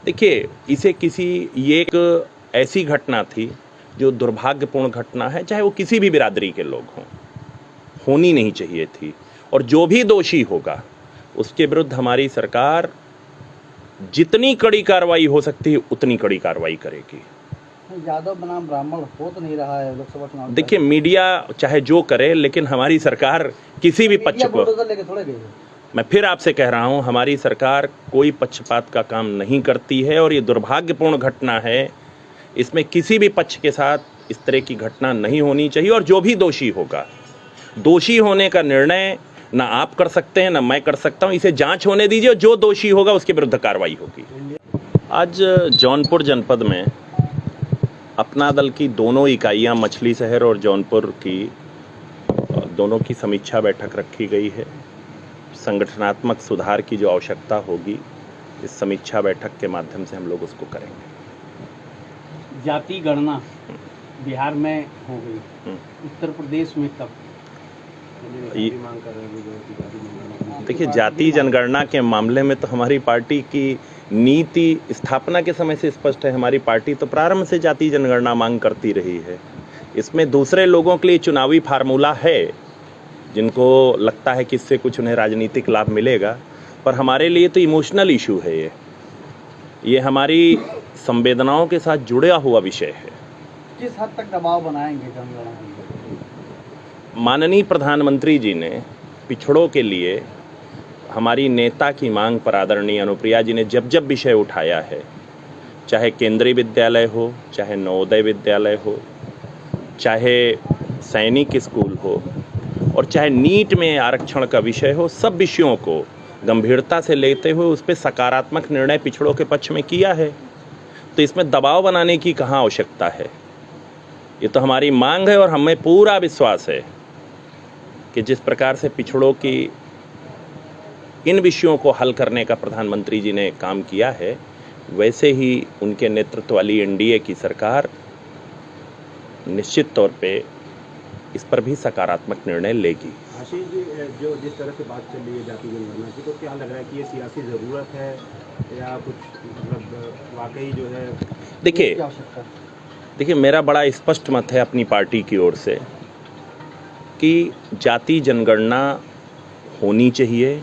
देखिए, ये एक ऐसी घटना थी जो दुर्भाग्यपूर्ण घटना है, चाहे वो किसी भी बिरादरी के लोग हों, होनी नहीं चाहिए थी। और जो भी दोषी होगा उसके विरुद्ध हमारी सरकार जितनी कड़ी कार्रवाई हो सकती है उतनी कड़ी कार्रवाई करेगी। यादव बनाम ब्राह्मण हो तो नहीं रहा है लोकसभा चुनाव। देखिए, मीडिया चाहे जो करे, लेकिन हमारी सरकार किसी भी पक्ष को, लेके थोड़े गई है। मैं फिर आपसे कह रहा हूं, हमारी सरकार कोई पक्षपात का काम नहीं करती है और ये दुर्भाग्यपूर्ण घटना है। इसमें किसी भी पक्ष के साथ इस तरह की घटना नहीं होनी चाहिए। और जो भी दोषी होगा, दोषी होने का निर्णय ना आप कर सकते हैं ना मैं कर सकता हूं। इसे जांच होने दीजिए और जो दोषी होगा उसके विरुद्ध कार्रवाई होगी। आज जौनपुर जनपद में अपना दल की दोनों इकाइयां, मछली शहर और जौनपुर की, दोनों की समीक्षा बैठक रखी गई है। संगठनात्मक सुधार की जो आवश्यकता होगी, इस समीक्षा बैठक के माध्यम से हम लोग उसको करेंगे। जाति गणना बिहार में हो गई, उत्तर प्रदेश में कब? देखिए, जाति जनगणना के मामले में तो हमारी पार्टी की नीति स्थापना के समय से स्पष्ट है। हमारी पार्टी तो प्रारंभ से जाति जनगणना मांग करती रही है। इसमें दूसरे लोगों के लिए चुनावी फार्मूला है, जिनको लगता है कि इससे कुछ उन्हें राजनीतिक लाभ मिलेगा, पर हमारे लिए तो इमोशनल इशू है। ये हमारी संवेदनाओं के साथ जुड़ा हुआ विषय है। किस हद तक दबाव बनाएंगे जनगणना? माननीय प्रधानमंत्री जी ने पिछड़ों के लिए हमारी नेता की मांग पर आदरणीय अनुप्रिया जी ने जब जब विषय उठाया है, चाहे केंद्रीय विद्यालय हो, चाहे नवोदय विद्यालय हो, चाहे सैनिक स्कूल हो, और चाहे नीट में आरक्षण का विषय हो, सब विषयों को गंभीरता से लेते हुए उस पर सकारात्मक निर्णय पिछड़ों के पक्ष में किया है। तो इसमें दबाव बनाने की कहाँ आवश्यकता है? ये तो हमारी मांग है और हमें पूरा विश्वास है कि जिस प्रकार से पिछड़ों की इन विषयों को हल करने का प्रधानमंत्री जी ने काम किया है, वैसे ही उनके नेतृत्व वाली एनडीए की सरकार निश्चित तौर पे इस पर भी सकारात्मक निर्णय लेगी। आशीष जी, जो जिस तरह से बात चल रही है जाति जनगणना की, तो क्या लग रहा है कि ये सियासी ज़रूरत है या कुछ मतलब वाकई जो है? देखिए, मेरा बड़ा स्पष्ट मत है अपनी पार्टी की ओर से कि जाति जनगणना होनी चाहिए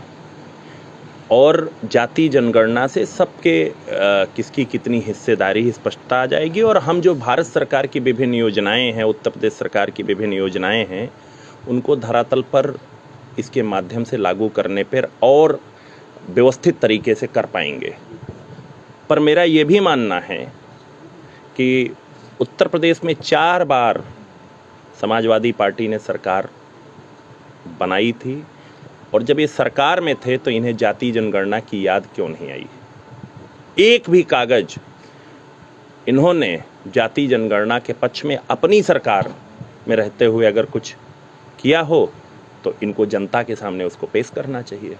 और जाति जनगणना से सबके किसकी कितनी हिस्सेदारी स्पष्टता आ जाएगी। और हम जो भारत सरकार की विभिन्न योजनाएं हैं, उत्तर प्रदेश सरकार की विभिन्न योजनाएं हैं, उनको धरातल पर इसके माध्यम से लागू करने पर और व्यवस्थित तरीके से कर पाएंगे। पर मेरा ये भी मानना है कि उत्तर प्रदेश में 4 बार समाजवादी पार्टी ने सरकार बनाई थी, और जब ये सरकार में थे तो इन्हें जाति जनगणना की याद क्यों नहीं आई? एक भी कागज इन्होंने जाति जनगणना के पक्ष में अपनी सरकार में रहते हुए अगर कुछ किया हो तो इनको जनता के सामने उसको पेश करना चाहिए।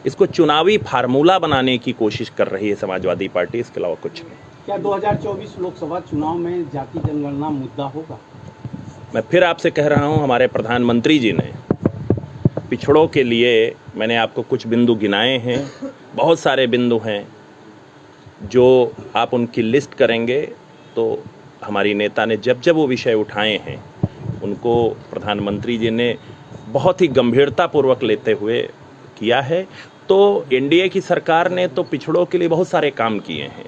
इसको चुनावी फार्मूला बनाने की कोशिश कर रही है समाजवादी पार्टी, इसके अलावा कुछ नहीं। क्या 2024 लोकसभा चुनाव में जाति जनगणना मुद्दा होगा? मैं फिर आपसे कह रहा हूं, हमारे प्रधानमंत्री जी ने पिछड़ों के लिए, मैंने आपको कुछ बिंदु गिनाए हैं, बहुत सारे बिंदु हैं, जो आप उनकी लिस्ट करेंगे तो हमारी नेता ने जब जब वो विषय उठाए हैं उनको प्रधानमंत्री जी ने बहुत ही गंभीरतापूर्वक लेते हुए किया है। तो एनडीए की सरकार ने तो पिछड़ों के लिए बहुत सारे काम किए हैं।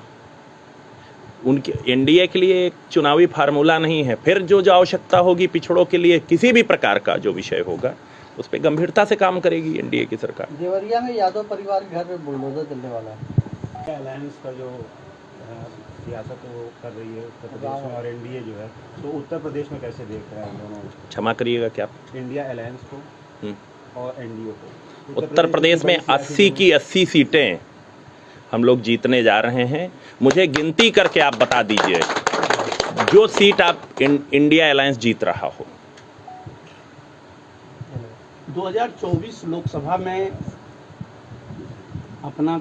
उनके एनडीए के लिए एक चुनावी फार्मूला नहीं है। फिर जो आवश्यकता होगी पिछड़ों के लिए, किसी भी प्रकार का जो विषय होगा, उस पर गंभीरता से काम करेगी एनडीए की सरकार। देवरिया में यादव परिवार के घर में बुलडोजर चलने वाला है। अलायंस का जो सियासत वो कर रही है उत्तर प्रदेश में, और एनडीए जो है, तो उत्तर प्रदेश में कैसे देख रहे हैं दोनों? क्षमा करिएगा, क्या? इंडिया अलायंस को और एनडीए को। उत्तर प्रदेश में 80 की 80 सीटें हम लोग जीतने जा रहे हैं। मुझे गिनती करके आप बता दीजिए जो सीट आप इंडिया अलायंस जीत रहा हो। 2024 लोकसभा में अपना